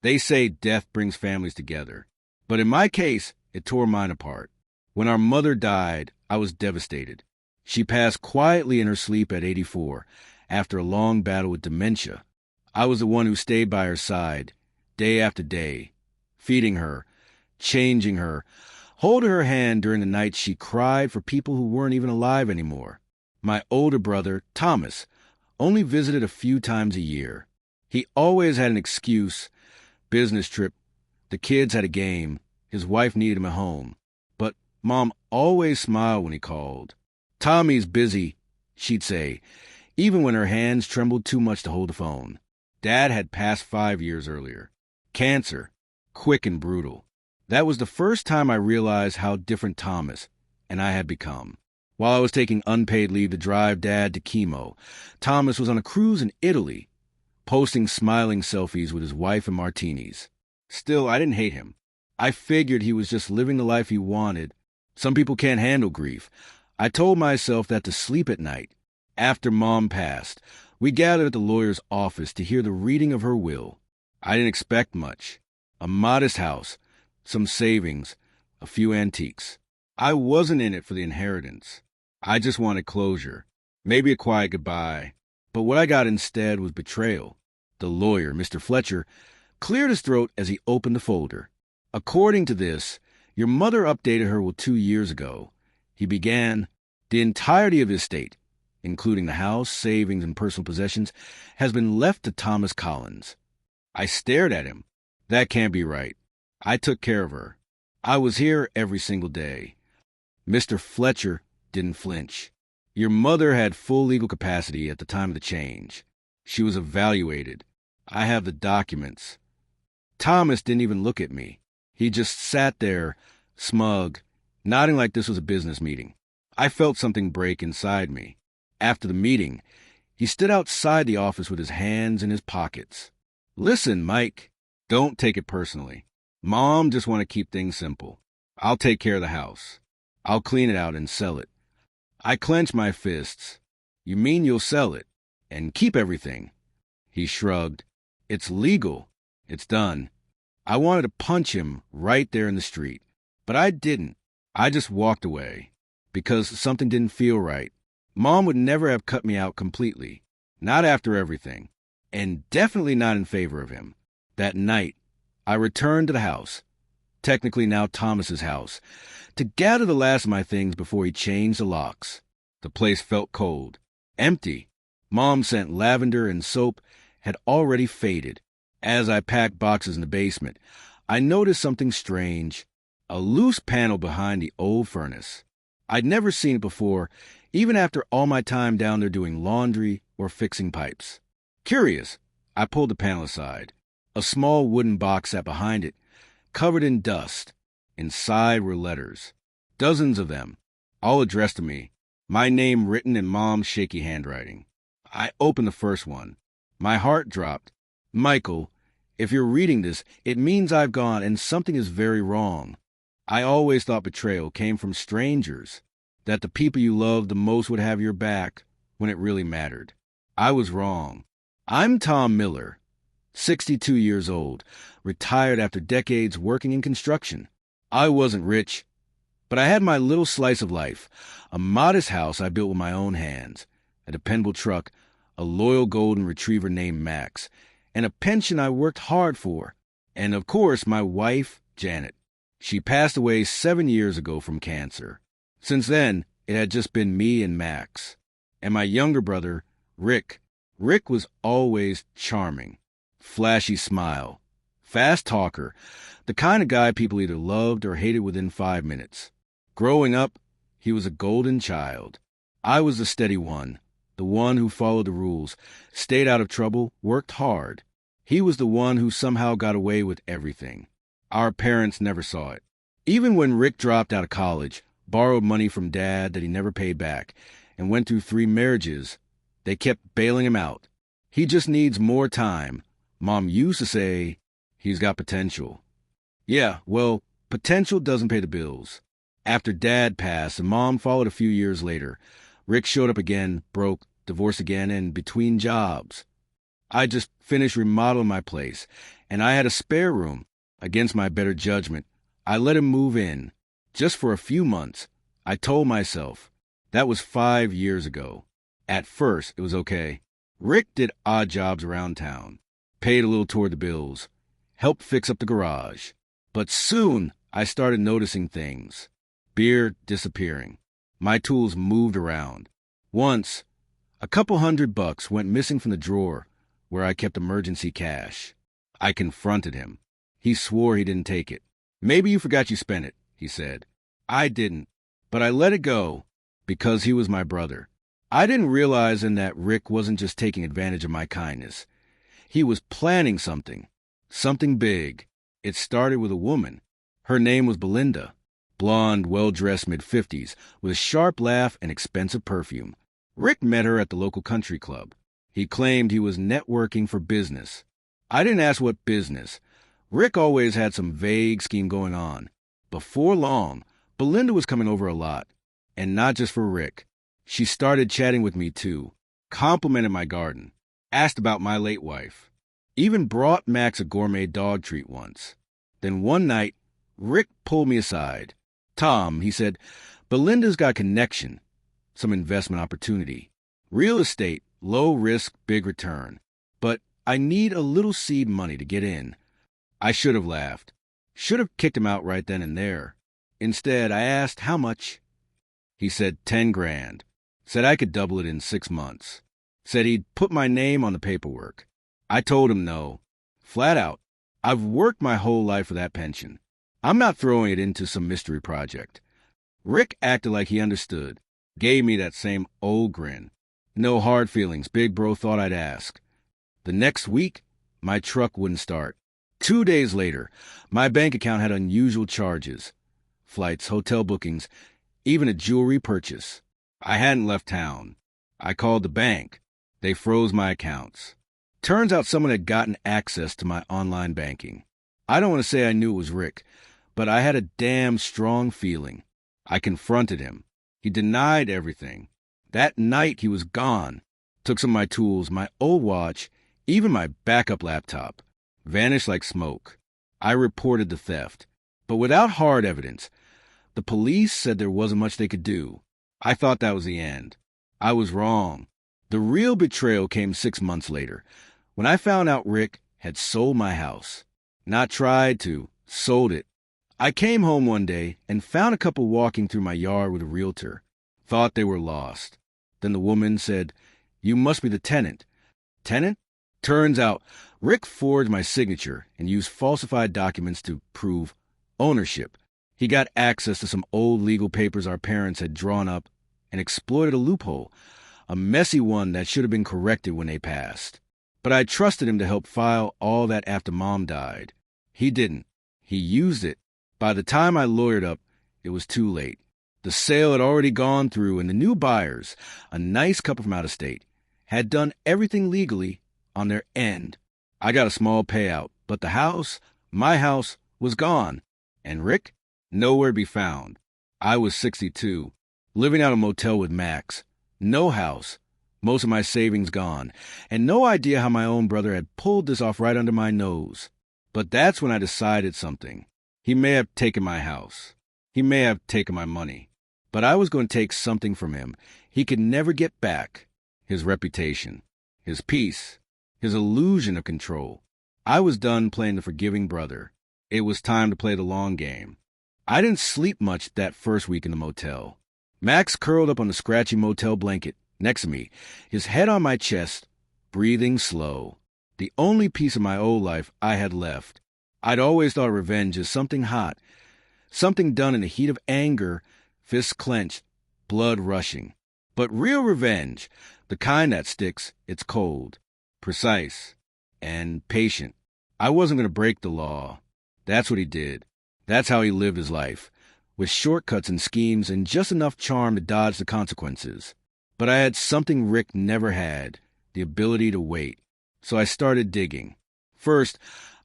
They say death brings families together. But in my case, it tore mine apart. When our mother died, I was devastated. She passed quietly in her sleep at 84, after a long battle with dementia. I was the one who stayed by her side, day after day, feeding her, changing her, holding her hand during the nights she cried for people who weren't even alive anymore. My older brother, Thomas, only visited a few times a year. He always had an excuse: business trip, the kids had a game, his wife needed him at home. But Mom always smiled when he called. "Tommy's busy," she'd say, even when her hands trembled too much to hold the phone. Dad had passed 5 years earlier. Cancer, quick and brutal. That was the first time I realized how different Thomas and I had become. While I was taking unpaid leave to drive Dad to chemo, Thomas was on a cruise in Italy, posting smiling selfies with his wife and martinis. Still, I didn't hate him. I figured he was just living the life he wanted. Some people can't handle grief. I told myself that to sleep at night. After Mom passed, we gathered at the lawyer's office to hear the reading of her will. I didn't expect much. A modest house, some savings, a few antiques. I wasn't in it for the inheritance. I just wanted closure, maybe a quiet goodbye. But what I got instead was betrayal. The lawyer, Mr. Fletcher, cleared his throat as he opened the folder. "According to this, your mother updated her will 2 years ago." He began. "The entirety of his estate, including the house, savings, and personal possessions, has been left to Thomas Collins." I stared at him. That can't be right. I took care of her. I was here every single day. Mr. Fletcher didn't flinch. "Your mother had full legal capacity at the time of the change. She was evaluated. I have the documents." Thomas didn't even look at me. He just sat there, smug, nodding like this was a business meeting. I felt something break inside me. After the meeting, he stood outside the office with his hands in his pockets. "Listen, Mike, don't take it personally. Mom just want to keep things simple. I'll take care of the house. I'll clean it out and sell it." I clenched my fists. "You mean you'll sell it and keep everything?" He shrugged. "It's legal. It's done." I wanted to punch him right there in the street, but I didn't. I just walked away because something didn't feel right. Mom would never have cut me out completely, not after everything, and definitely not in favor of him. That night, I returned to the house, technically now Thomas's house, to gather the last of my things before he changed the locks. The place felt cold, empty. Mom's scent, lavender and soap, had already faded. As I packed boxes in the basement, I noticed something strange: a loose panel behind the old furnace. I'd never seen it before, even after all my time down there doing laundry or fixing pipes. Curious, I pulled the panel aside. A small wooden box sat behind it, covered in dust. Inside were letters, dozens of them, all addressed to me, my name written in Mom's shaky handwriting. I opened the first one. My heart dropped. "Michael, if you're reading this, it means I've gone and something is very wrong. I always thought betrayal came from strangers, that the people you loved the most would have your back when it really mattered. I was wrong. I'm Tom Miller, 62 years old, retired after decades working in construction. I wasn't rich, but I had my little slice of life, a modest house I built with my own hands, a dependable truck, a loyal golden retriever named Max, and a pension I worked hard for, and of course my wife, Janet. She passed away 7 years ago from cancer. Since then, it had just been me and Max. And my younger brother, Rick. Rick was always charming. Flashy smile. Fast talker. The kind of guy people either loved or hated within 5 minutes. Growing up, he was a golden child. I was the steady one, the one who followed the rules, stayed out of trouble, worked hard. He was the one who somehow got away with everything. Our parents never saw it. Even when Rick dropped out of college, borrowed money from Dad that he never paid back, and went through 3 marriages, they kept bailing him out. "He just needs more time." Mom used to say, "He's got potential." Yeah, well, potential doesn't pay the bills. After Dad passed and Mom followed a few years later, Rick showed up again, broke, divorced again, and between jobs. I just finished remodeling my place, and I had a spare room. Against my better judgment, I let him move in. Just for a few months, I told myself. That was 5 years ago. At first, it was okay. Rick did odd jobs around town, paid a little toward the bills, helped fix up the garage. But soon, I started noticing things. Beer disappearing. My tools moved around. Once, a couple $100 went missing from the drawer where I kept emergency cash. I confronted him. He swore he didn't take it. Maybe you forgot you spent it, he said. I didn't, but I let it go because he was my brother. I didn't realize then that Rick wasn't just taking advantage of my kindness. He was planning something big. It started with a woman. Her name was Belinda. Blonde, well-dressed mid-50s, with a sharp laugh and expensive perfume. Rick met her at the local country club. He claimed he was networking for business. I didn't ask what business. Rick always had some vague scheme going on. Before long, Belinda was coming over a lot. And not just for Rick. She started chatting with me, too. Complimented my garden. Asked about my late wife. Even brought Max a gourmet dog treat once. Then one night, Rick pulled me aside. Tom, he said, Belinda's got connection. Some investment opportunity. Real estate, low risk, big return. But I need a little seed money to get in. I should have laughed. Should have kicked him out right then and there. Instead, I asked how much. He said 10 grand. Said I could double it in 6 months. Said he'd put my name on the paperwork. I told him no. Flat out. I've worked my whole life for that pension. I'm not throwing it into some mystery project. Rick acted like he understood. Gave me that same old grin. No hard feelings, big bro thought I'd ask. The next week, my truck wouldn't start. 2 days later, my bank account had unusual charges. Flights, hotel bookings, even a jewelry purchase. I hadn't left town. I called the bank. They froze my accounts. Turns out someone had gotten access to my online banking. I don't want to say I knew it was Rick, but I had a damn strong feeling. I confronted him. He denied everything. That night he was gone. Took some of my tools, my old watch, even my backup laptop. Vanished like smoke. I reported the theft. But without hard evidence, the police said there wasn't much they could do. I thought that was the end. I was wrong. The real betrayal came 6 months later, when I found out Rick had sold my house. Not tried to, sold it. I came home one day and found a couple walking through my yard with a realtor. Thought they were lost. Then the woman said, "You must be the tenant." Tenant? Turns out, Rick forged my signature and used falsified documents to prove ownership. He got access to some old legal papers our parents had drawn up and exploited a loophole, a messy one that should have been corrected when they passed. But I trusted him to help file all that after Mom died. He didn't. He used it. By the time I lawyered up, it was too late. The sale had already gone through, and the new buyers, a nice couple from out of state, had done everything legally on their end. I got a small payout, but the house, my house, was gone. And Rick? Nowhere to be found. I was 62, living out a motel with Max. No house, most of my savings gone, and no idea how my own brother had pulled this off right under my nose. But that's when I decided something. He may have taken my house. He may have taken my money. But I was going to take something from him he could never get back. His reputation. His peace. His illusion of control. I was done playing the forgiving brother. It was time to play the long game. I didn't sleep much that first week in the motel. Max curled up on the scratchy motel blanket next to me, his head on my chest, breathing slow. The only piece of my old life I had left. I'd always thought revenge as something hot, something done in the heat of anger, fists clenched, blood rushing. But real revenge, the kind that sticks, it's cold, precise, and patient. I wasn't going to break the law. That's what he did. That's how he lived his life, with shortcuts and schemes and just enough charm to dodge the consequences. But I had something Rick never had, the ability to wait. So I started digging. First,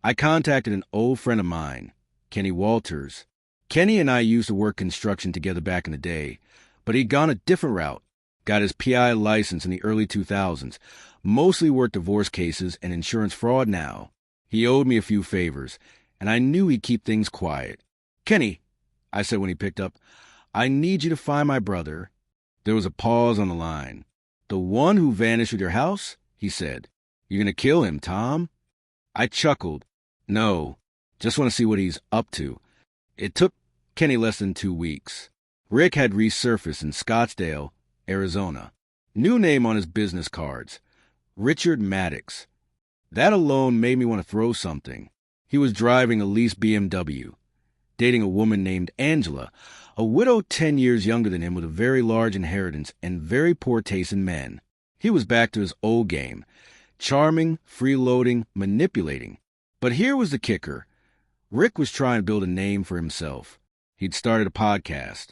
I contacted an old friend of mine, Kenny Walters. Kenny and I used to work construction together back in the day, but he'd gone a different route. Got his PI license in the early 2000s, mostly worked divorce cases and insurance fraud now. He owed me a few favors, and I knew he'd keep things quiet. "Kenny," I said when he picked up, "I need you to find my brother." There was a pause on the line. "The one who vanished with your house?" he said. "You're going to kill him, Tom?" I chuckled. "No, just want to see what he's up to." It took Kenny less than 2 weeks. Rick had resurfaced in Scottsdale, Arizona. New name on his business cards, Richard Maddox. That alone made me want to throw something. He was driving a leased BMW, dating a woman named Angela, a widow 10 years younger than him with a very large inheritance and very poor taste in men. He was back to his old game, charming, freeloading, manipulating. But here was the kicker. Rick was trying to build a name for himself. He'd started a podcast.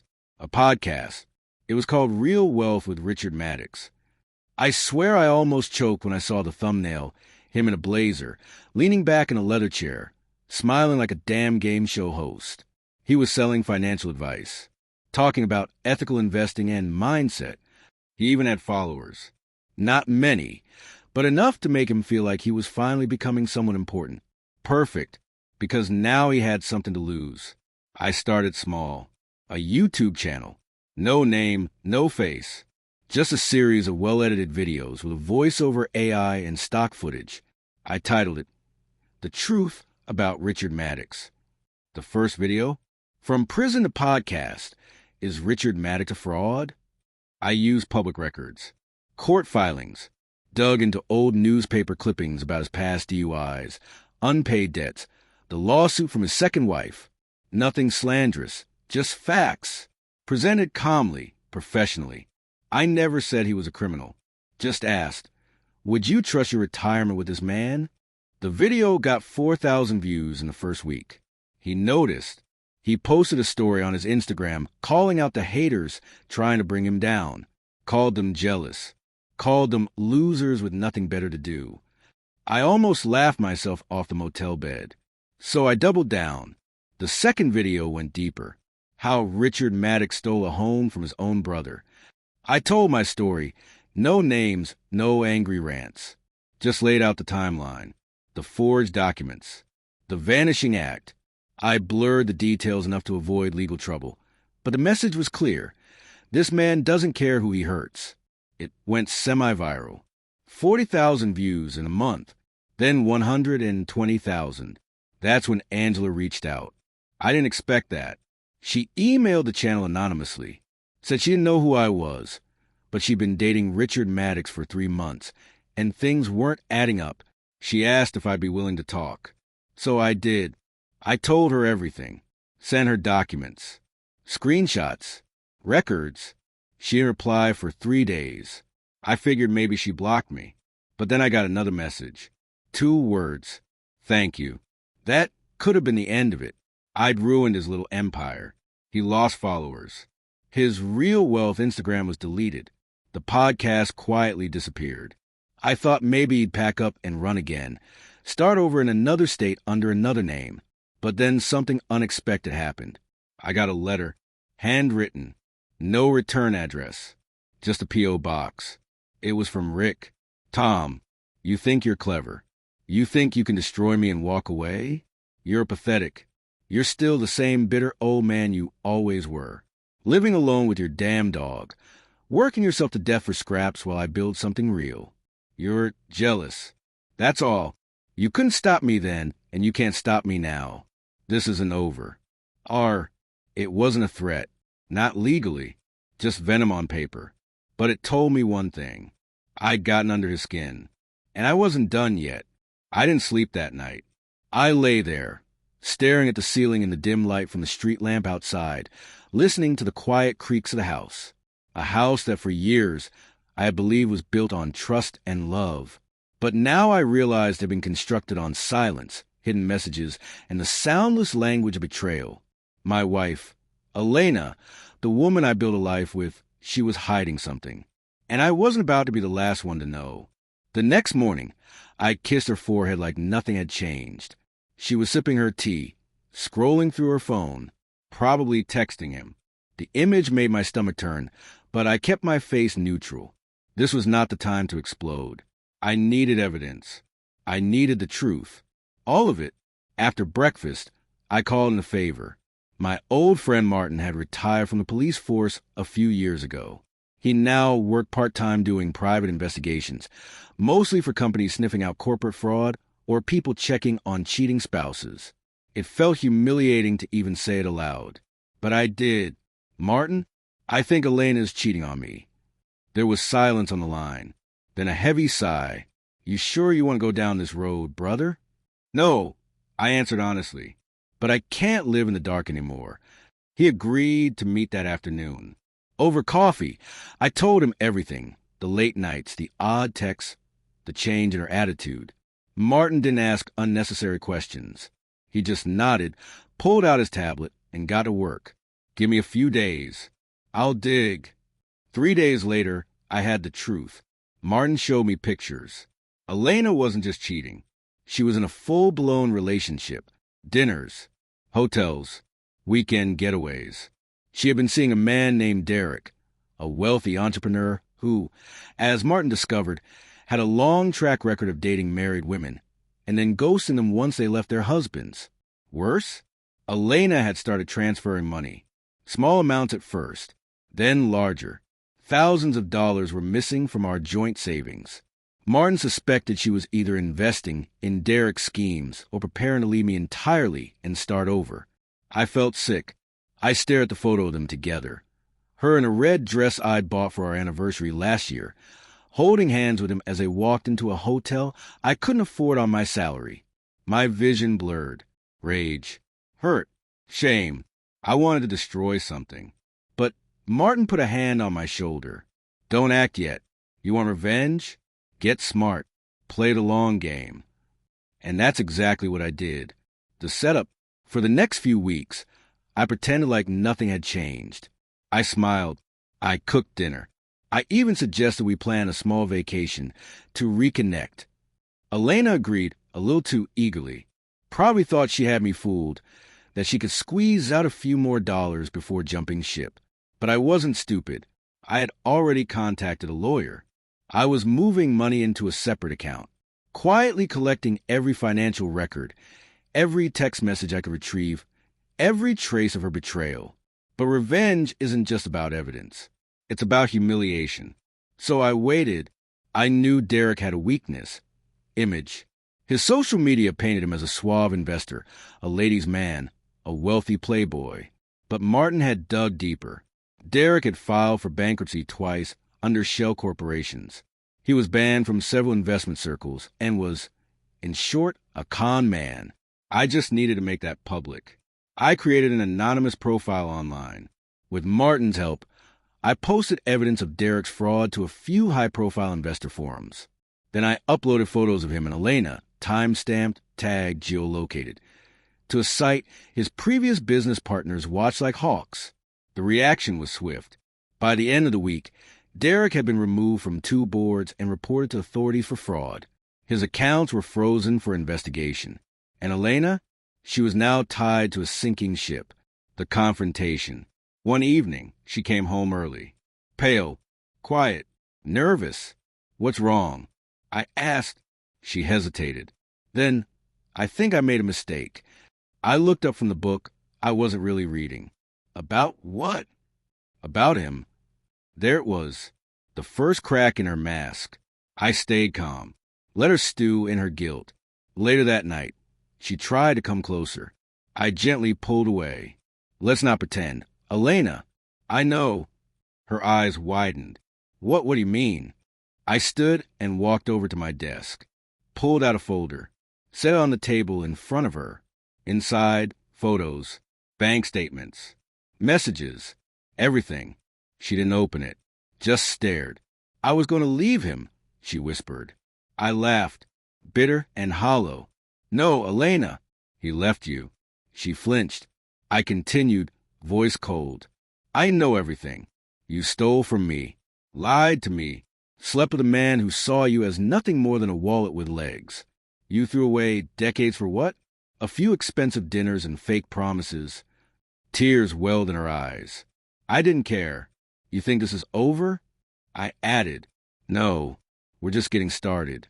It was called Real Wealth with Richard Maddox. I swear I almost choked when I saw the thumbnail, him in a blazer, leaning back in a leather chair, smiling like a damn game show host. He was selling financial advice, talking about ethical investing and mindset. He even had followers. Not many, but enough to make him feel like he was finally becoming someone important. Perfect, because now he had something to lose. I started small. A YouTube channel. No name, no face. Just a series of well-edited videos with a voice-over AI and stock footage. I titled it, The Truth About Richard Maddox. The first video, From Prison to Podcast, Is Richard Maddox a Fraud? I used public records, court filings, dug into old newspaper clippings about his past DUIs, unpaid debts, the lawsuit from his second wife. Nothing slanderous, just facts, presented calmly, professionally. I never said he was a criminal. Just asked, would you trust your retirement with this man? The video got 4,000 views in the first week. He noticed. He posted a story on his Instagram calling out the haters trying to bring him down. Called them jealous. Called them losers with nothing better to do. I almost laughed myself off the motel bed. So I doubled down. The second video went deeper. How Richard Maddox stole a home from his own brother. I told my story. No names, no angry rants. Just laid out the timeline. The forged documents. The vanishing act. I blurred the details enough to avoid legal trouble. But the message was clear. This man doesn't care who he hurts. It went semi-viral. 40,000 views in a month. Then 120,000. That's when Angela reached out. I didn't expect that. She emailed the channel anonymously. Said she didn't know who I was, but she'd been dating Richard Maddox for 3 months, and things weren't adding up. She asked if I'd be willing to talk. So I did. I told her everything. Sent her documents. Screenshots. Records. She didn't reply for 3 days. I figured maybe she blocked me. But then I got another message. 2 words. Thank you. That could have been the end of it. I'd ruined his little empire. He lost followers. His Real Wealth Instagram was deleted. The podcast quietly disappeared. I thought maybe he'd pack up and run again, start over in another state under another name. But then something unexpected happened. I got a letter, handwritten, no return address, just a P.O. box. It was from Rick. Tom, you think you're clever. You think you can destroy me and walk away? You're pathetic. You're still the same bitter old man you always were. Living alone with your damn dog. Working yourself to death for scraps while I build something real. You're jealous. That's all. You couldn't stop me then, and you can't stop me now. This isn't over. It wasn't a threat. Not legally. Just venom on paper. But it told me one thing. I'd gotten under his skin. And I wasn't done yet. I didn't sleep that night. I lay there, staring at the ceiling in the dim light from the street lamp outside, listening to the quiet creaks of the house. A house that for years I had believed was built on trust and love. But now I realized it had been constructed on silence, hidden messages, and the soundless language of betrayal. My wife, Elena, the woman I built a life with, she was hiding something. And I wasn't about to be the last one to know. The next morning, I kissed her forehead like nothing had changed. She was sipping her tea, scrolling through her phone, probably texting him. The image made my stomach turn, but I kept my face neutral. This was not the time to explode. I needed evidence. I needed the truth. All of it. After breakfast, I called in a favor. My old friend Martin had retired from the police force a few years ago. He now worked part-time doing private investigations, mostly for companies sniffing out corporate fraud or people checking on cheating spouses. It felt humiliating to even say it aloud. But I did. Martin, I think Elena is cheating on me. There was silence on the line. Then a heavy sigh. You sure you want to go down this road, brother? No, I answered honestly. But I can't live in the dark anymore. He agreed to meet that afternoon. Over coffee, I told him everything. The late nights, the odd texts, the change in her attitude. Martin didn't ask unnecessary questions. He just nodded, pulled out his tablet, and got to work. Give me a few days. I'll dig. 3 days later, I had the truth. Martin showed me pictures. Elena wasn't just cheating. She was in a full-blown relationship. Dinners, hotels, weekend getaways. She had been seeing a man named Derek, a wealthy entrepreneur who, as Martin discovered, had a long track record of dating married women and then ghosting them once they left their husbands. Worse, Elena had started transferring money. Small amounts at first, then larger. Thousands of dollars were missing from our joint savings. Martin suspected she was either investing in Derek's schemes or preparing to leave me entirely and start over. I felt sick. I stared at the photo of them together. Her in a red dress I'd bought for our anniversary last year, holding hands with him as they walked into a hotel I couldn't afford on my salary. My vision blurred. Rage. Hurt. Shame. I wanted to destroy something. But Martin put a hand on my shoulder. Don't act yet. You want revenge? Get smart. Play the long game. And that's exactly what I did. The setup. For the next few weeks, I pretended like nothing had changed. I smiled. I cooked dinner. I even suggested we plan a small vacation to reconnect. Elena agreed a little too eagerly. Probably thought she had me fooled, that she could squeeze out a few more dollars before jumping ship. But I wasn't stupid. I had already contacted a lawyer. I was moving money into a separate account, quietly collecting every financial record, every text message I could retrieve, every trace of her betrayal. But revenge isn't just about evidence. It's about humiliation. So I waited. I knew Derek had a weakness. Image. His social media painted him as a suave investor, a ladies' man, a wealthy playboy. But Martin had dug deeper. Derek had filed for bankruptcy twice under shell corporations. He was banned from several investment circles and was, in short, a con man. I just needed to make that public. I created an anonymous profile online. With Martin's help, I posted evidence of Derek's fraud to a few high-profile investor forums. Then I uploaded photos of him and Elena, time-stamped, tagged, geolocated, to a site his previous business partners watched like hawks. The reaction was swift. By the end of the week, Derek had been removed from 2 boards and reported to authorities for fraud. His accounts were frozen for investigation. And Elena? She was now tied to a sinking ship. The confrontation. One evening, she came home early. Pale, quiet, nervous. What's wrong? I asked. She hesitated. Then, I think I made a mistake. I looked up from the book I wasn't really reading. About what? About him. There it was. The first crack in her mask. I stayed calm. Let her stew in her guilt. Later that night, she tried to come closer. I gently pulled away. Let's not pretend. Elena, I know. Her eyes widened. What do you mean? I stood and walked over to my desk, pulled out a folder, set it on the table in front of her. Inside, photos, bank statements, messages, everything. She didn't open it, just stared. I was going to leave him, she whispered. I laughed, bitter and hollow. No, Elena. He left you. She flinched. I continued, voice cold. I know everything. You stole from me, lied to me, slept with a man who saw you as nothing more than a wallet with legs. You threw away decades for what? A few expensive dinners and fake promises. Tears welled in her eyes. I didn't care. You think this is over? I added, no, we're just getting started.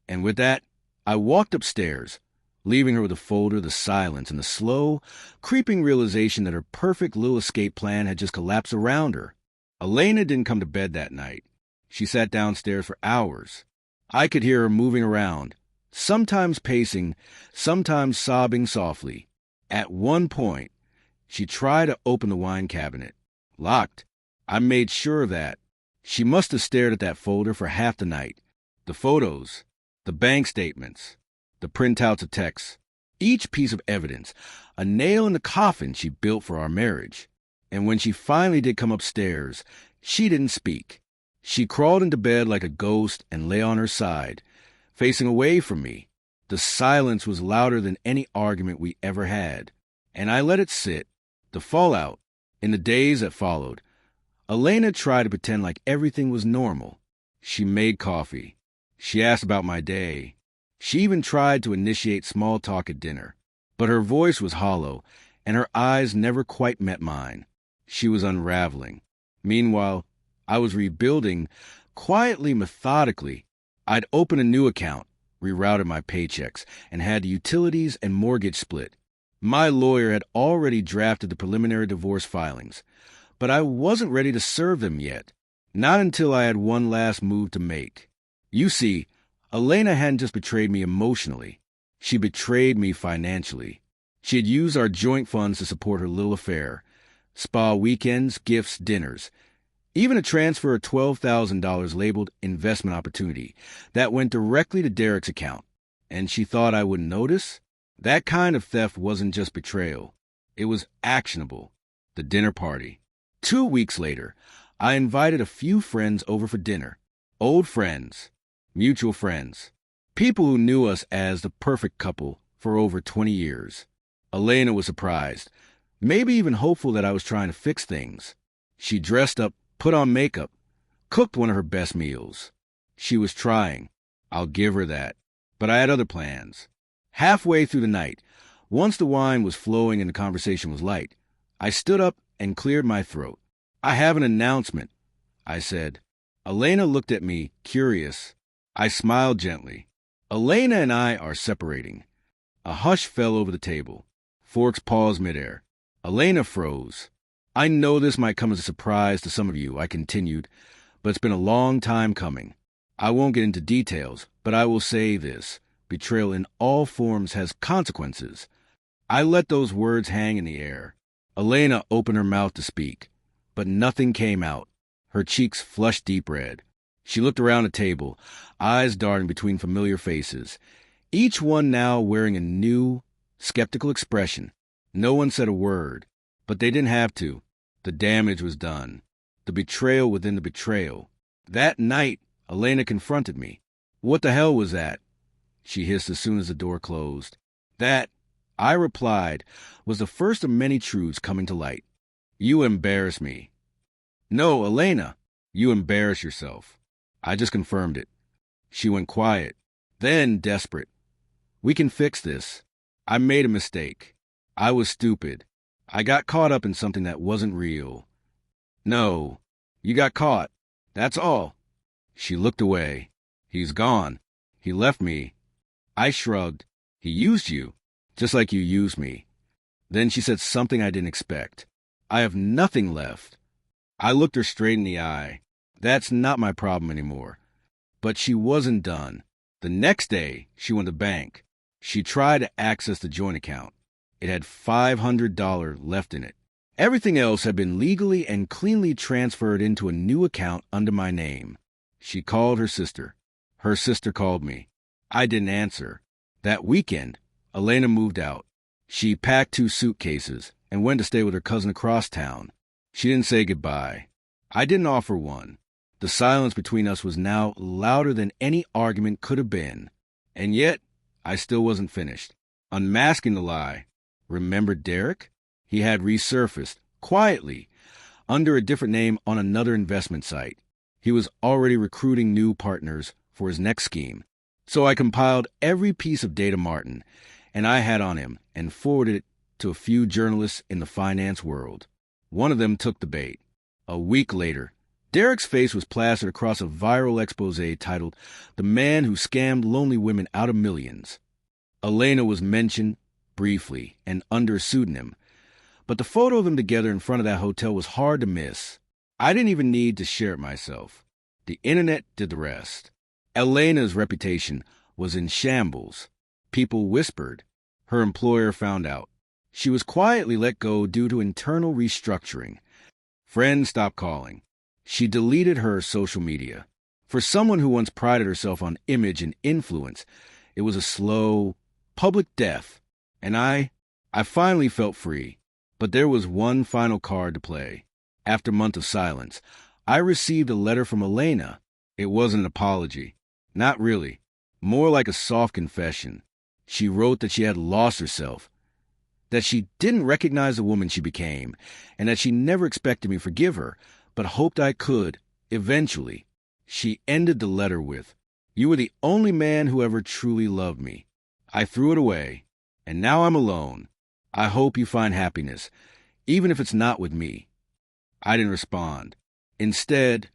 And with that, I walked upstairs, leaving her with the folder, the silence, and the slow, creeping realization that her perfect little escape plan had just collapsed around her. Elena didn't come to bed that night. She sat downstairs for hours. I could hear her moving around, sometimes pacing, sometimes sobbing softly. At one point, she tried to open the wine cabinet. Locked. I made sure of that. She must have stared at that folder for half the night. The photos, the bank statements, the printouts of texts, each piece of evidence, a nail in the coffin she built for our marriage. And when she finally did come upstairs, she didn't speak. She crawled into bed like a ghost and lay on her side, facing away from me. The silence was louder than any argument we ever had, and I let it sit. The fallout, in the days that followed, Elena tried to pretend like everything was normal. She made coffee. She asked about my day. She even tried to initiate small talk at dinner, but her voice was hollow, and her eyes never quite met mine. She was unraveling. Meanwhile, I was rebuilding, quietly, methodically. I'd opened a new account, rerouted my paychecks, and had the utilities and mortgage split. My lawyer had already drafted the preliminary divorce filings, but I wasn't ready to serve them yet. Not until I had one last move to make. You see, Elena hadn't just betrayed me emotionally. She betrayed me financially. She had used our joint funds to support her little affair. Spa weekends, gifts, dinners. Even a transfer of $12,000 labeled investment opportunity that went directly to Derek's account. And she thought I wouldn't notice? That kind of theft wasn't just betrayal. It was actionable. The dinner party. 2 weeks later, I invited a few friends over for dinner. Old friends. Mutual friends. People who knew us as the perfect couple for over 20 years. Elena was surprised, maybe even hopeful that I was trying to fix things. She dressed up, put on makeup, cooked one of her best meals. She was trying. I'll give her that. But I had other plans. Halfway through the night, once the wine was flowing and the conversation was light, I stood up and cleared my throat. I have an announcement, I said. Elena looked at me, curious. I smiled gently. Elena and I are separating. A hush fell over the table. Forks paused midair. Elena froze. I know this might come as a surprise to some of you, I continued, but it's been a long time coming. I won't get into details, but I will say this. Betrayal in all forms has consequences. I let those words hang in the air. Elena opened her mouth to speak, but nothing came out. Her cheeks flushed deep red. She looked around the table, eyes darting between familiar faces, each one now wearing a new, skeptical expression. No one said a word, but they didn't have to. The damage was done. The betrayal within the betrayal. That night, Elena confronted me. What the hell was that? She hissed as soon as the door closed. That, I replied, was the first of many truths coming to light. You embarrass me. No, Elena, you embarrass yourself. I just confirmed it. She went quiet, then desperate. We can fix this. I made a mistake. I was stupid. I got caught up in something that wasn't real. No, you got caught. That's all. She looked away. He's gone. He left me. I shrugged. He used you, just like you used me. Then she said something I didn't expect. I have nothing left. I looked her straight in the eye. That's not my problem anymore. But she wasn't done. The next day, she went to the bank. She tried to access the joint account. It had $500 left in it. Everything else had been legally and cleanly transferred into a new account under my name. She called her sister. Her sister called me. I didn't answer. That weekend, Elena moved out. She packed 2 suitcases and went to stay with her cousin across town. She didn't say goodbye. I didn't offer one. The silence between us was now louder than any argument could have been. And yet, I still wasn't finished. Unmasking the lie. Remember Derek? He had resurfaced, quietly, under a different name on another investment site. He was already recruiting new partners for his next scheme. So I compiled every piece of data Martin and I had on him and forwarded it to a few journalists in the finance world. One of them took the bait. A week later, Derek's face was plastered across a viral expose titled "The Man Who Scammed Lonely Women Out of Millions." Elena was mentioned briefly and under a pseudonym, but the photo of them together in front of that hotel was hard to miss. I didn't even need to share it myself. The internet did the rest. Elena's reputation was in shambles. People whispered. Her employer found out. She was quietly let go due to internal restructuring. Friends stopped calling. She deleted her social media. For someone who once prided herself on image and influence, it was a slow, public death. And I finally felt free. But there was one final card to play. After a month of silence, I received a letter from Elena. It wasn't an apology. Not really. More like a soft confession. She wrote that she had lost herself, that she didn't recognize the woman she became, and that she never expected me to forgive her, but hoped I could, eventually. She ended the letter with, "You were the only man who ever truly loved me." I threw it away, and now I'm alone. I hope you find happiness, even if it's not with me. I didn't respond. Instead,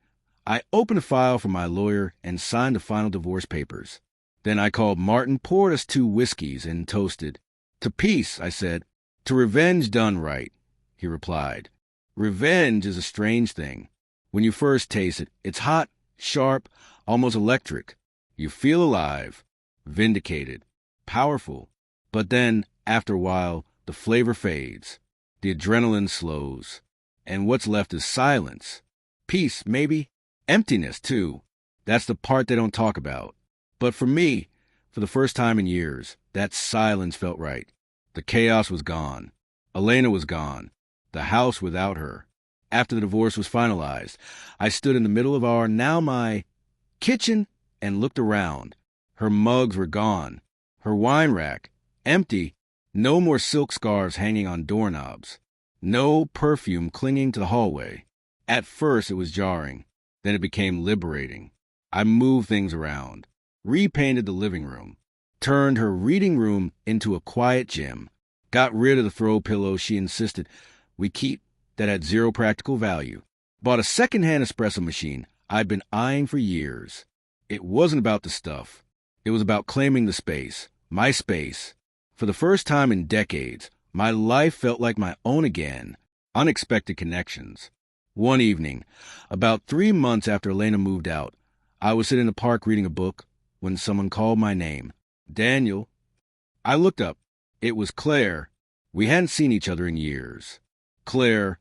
I opened a file from my lawyer and signed the final divorce papers. Then I called Martin, poured us 2 whiskeys, and toasted. "To peace," I said. "To revenge done right," he replied. Revenge is a strange thing. When you first taste it, it's hot, sharp, almost electric. You feel alive, vindicated, powerful. But then, after a while, the flavor fades. The adrenaline slows. And what's left is silence. Peace, maybe. Emptiness, too. That's the part they don't talk about. But for me, for the first time in years, that silence felt right. The chaos was gone. Elena was gone. The house without her. After the divorce was finalized, I stood in the middle of my kitchen and looked around. Her mugs were gone. Her wine rack, empty. No more silk scarves hanging on doorknobs. No perfume clinging to the hallway. At first it was jarring. Then it became liberating. I moved things around. Repainted the living room, turned her reading room into a quiet gym, got rid of the throw pillows she insisted we keep that had zero practical value, bought a second-hand espresso machine I'd been eyeing for years. It wasn't about the stuff. It was about claiming the space, my space. For the first time in decades, my life felt like my own again. Unexpected connections. One evening, about 3 months after Elena moved out, I was sitting in the park reading a book when someone called my name. "Daniel." I looked up. It was Claire. We hadn't seen each other in years. Claire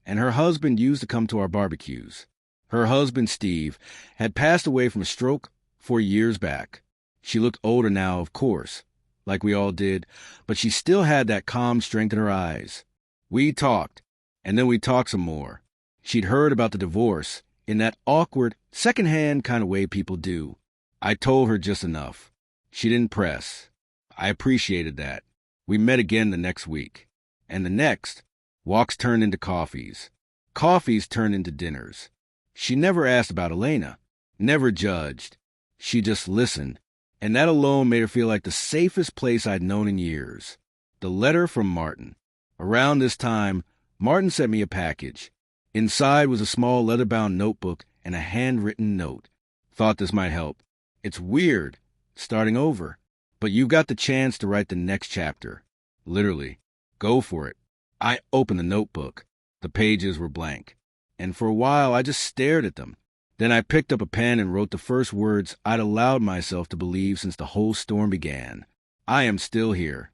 and her husband used to come to our barbecues. Her husband, Steve, had passed away from a stroke 4 years back. She looked older now, of course, like we all did, but she still had that calm strength in her eyes. We talked, and then we talked some more. She'd heard about the divorce in that awkward, second-hand kind of way people do. I told her just enough. She didn't press. I appreciated that. We met again the next week. And the next, walks turned into coffees. Coffees turned into dinners. She never asked about Elena, never judged. She just listened, and that alone made her feel like the safest place I'd known in years. The letter from Martin. Around this time, Martin sent me a package. Inside was a small leather-bound notebook and a handwritten note. Thought this might help. It's weird, starting over, but you've got the chance to write the next chapter. Literally. Go for it. I opened the notebook. The pages were blank. And for a while, I just stared at them. Then I picked up a pen and wrote the first words I'd allowed myself to believe since the whole storm began. I am still here.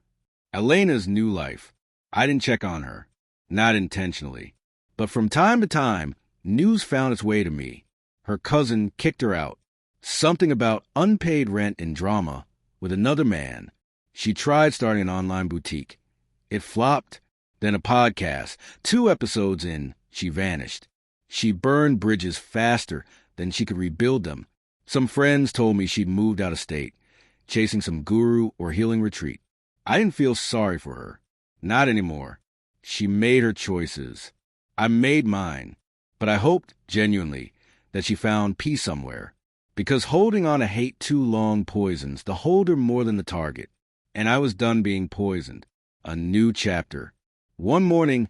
Elena's new life. I didn't check on her. Not intentionally. But from time to time, news found its way to me. Her cousin kicked her out. Something about unpaid rent and drama with another man. She tried starting an online boutique. It flopped. Then a podcast. 2 episodes in, she vanished. She burned bridges faster than she could rebuild them. Some friends told me she'd moved out of state, chasing some guru or healing retreat. I didn't feel sorry for her. Not anymore. She made her choices. I made mine. But I hoped, genuinely, that she found peace somewhere. Because holding on to hate too long poisons the holder more than the target. And I was done being poisoned. A new chapter. One morning,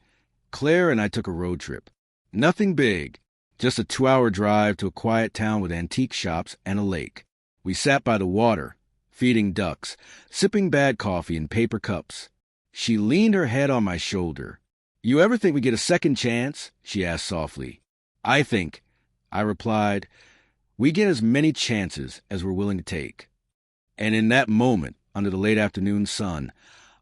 Claire and I took a road trip. Nothing big, just a 2-hour drive to a quiet town with antique shops and a lake. We sat by the water, feeding ducks, sipping bad coffee in paper cups. She leaned her head on my shoulder. "You ever think we get a second chance?" she asked softly. "I think," I replied, "we get as many chances as we're willing to take." And in that moment, under the late afternoon sun,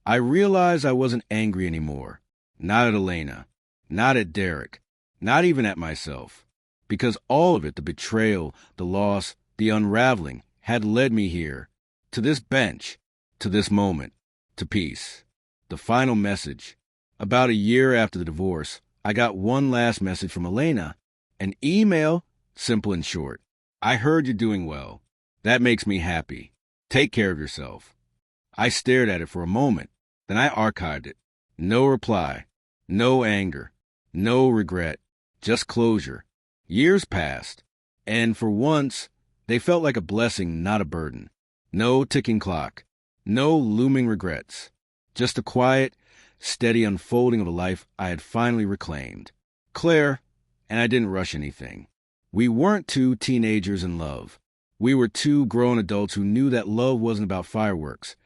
I realized I wasn't angry anymore. Not at Elena, not at Derek, not even at myself. Because all of it, the betrayal, the loss, the unraveling, had led me here, to this bench, to this moment, to peace. The final message. About a year after the divorce, I got one last message from Elena. An email, simple and short. "I heard you're doing well. That makes me happy. Take care of yourself." I stared at it for a moment. Then I archived it. No reply. No anger. No regret. Just closure. Years passed. And for once, they felt like a blessing, not a burden. No ticking clock. No looming regrets. Just a quiet, steady unfolding of a life I had finally reclaimed. Claire, and I didn't rush anything. We weren't two teenagers in love. We were two grown adults who knew that love wasn't about fireworks.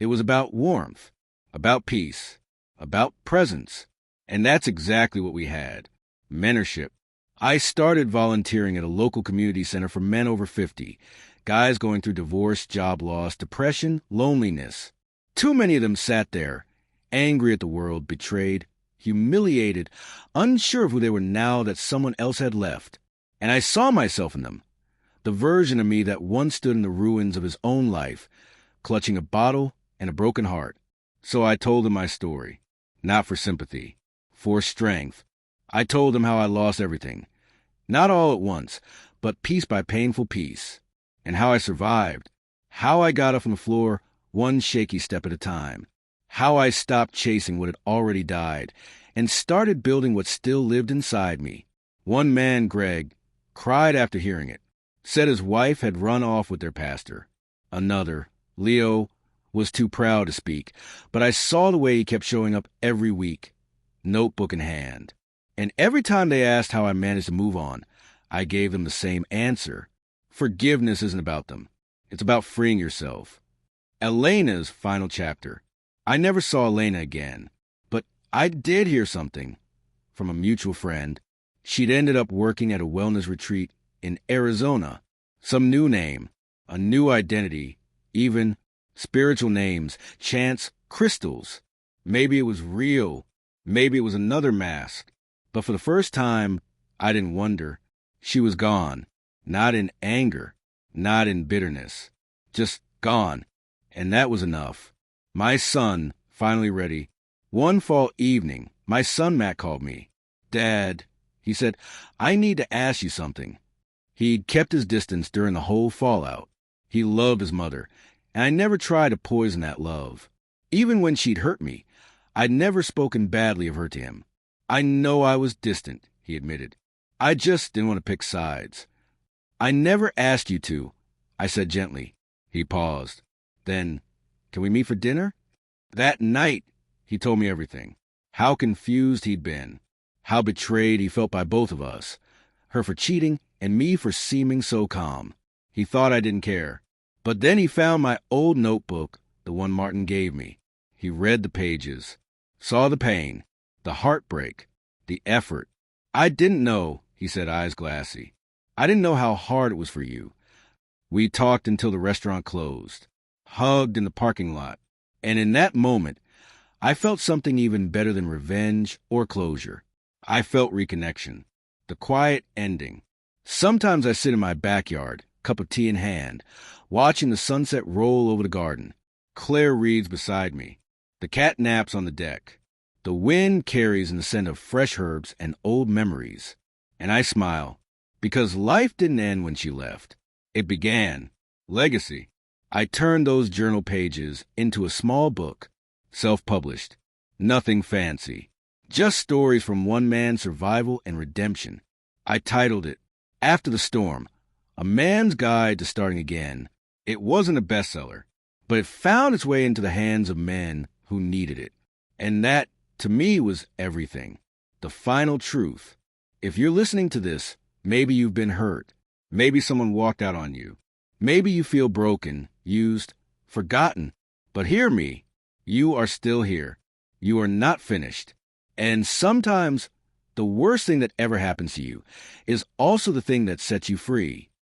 It was about warmth, about peace, about presence. And that's exactly what we had. Mentorship. I started volunteering at a local community center for men over 50, guys going through divorce, job loss, depression, loneliness. Too many of them sat there, angry at the world, betrayed, humiliated, unsure of who they were now that someone else had left. And I saw myself in them, the version of me that once stood in the ruins of his own life, clutching a bottle and a broken heart. So I told them my story, not for sympathy, for strength. I told them how I lost everything, not all at once, but piece by painful piece, and how I survived, how I got up from the floor one shaky step at a time, how I stopped chasing what had already died and started building what still lived inside me. One man, Greg, cried after hearing it, said his wife had run off with their pastor. Another, Leo, was too proud to speak, but I saw the way he kept showing up every week, notebook in hand. And every time they asked how I managed to move on, I gave them the same answer. Forgiveness isn't about them. It's about freeing yourself. Elena's final chapter. I never saw Elena again, but I did hear something from a mutual friend. She'd ended up working at a wellness retreat in Arizona. Some new name, a new identity, even spiritual names, chants, crystals. Maybe it was real. Maybe it was another mask. But for the first time, I didn't wonder. She was gone. Not in anger, not in bitterness. Just gone. And that was enough. My son, finally ready. One fall evening, my son Matt called me. "Dad," he said, "I need to ask you something." He'd kept his distance during the whole fallout. He loved his mother, and I never tried to poison that love. Even when she'd hurt me, I'd never spoken badly of her to him. "I know I was distant," he admitted. "I just didn't want to pick sides." "I never asked you to," I said gently. He paused. Then, "Can we meet for dinner?" That night, he told me everything. How confused he'd been. How betrayed he felt by both of us. Her for cheating and me for seeming so calm. He thought I didn't care. But then he found my old notebook, the one Martin gave me. He read the pages, saw the pain, the heartbreak, the effort. "I didn't know," he said, eyes glassy. "I didn't know how hard it was for you." We talked until the restaurant closed, hugged in the parking lot. And in that moment, I felt something even better than revenge or closure. I felt reconnection, the quiet ending. Sometimes I sit in my backyard, cup of tea in hand, watching the sunset roll over the garden. Claire reads beside me. The cat naps on the deck. The wind carries in the scent of fresh herbs and old memories. And I smile, because life didn't end when she left. It began. Legacy. I turned those journal pages into a small book, self-published. Nothing fancy. Just stories from one man's survival and redemption. I titled it, After the Storm, A Man's Guide to Starting Again. It wasn't a bestseller, but it found its way into the hands of men who needed it. And that, to me, was everything. The final truth. If you're listening to this, maybe you've been hurt. Maybe someone walked out on you. Maybe you feel broken, used, forgotten. But hear me, you are still here. You are not finished. And sometimes the worst thing that ever happens to you is also the thing that sets you free.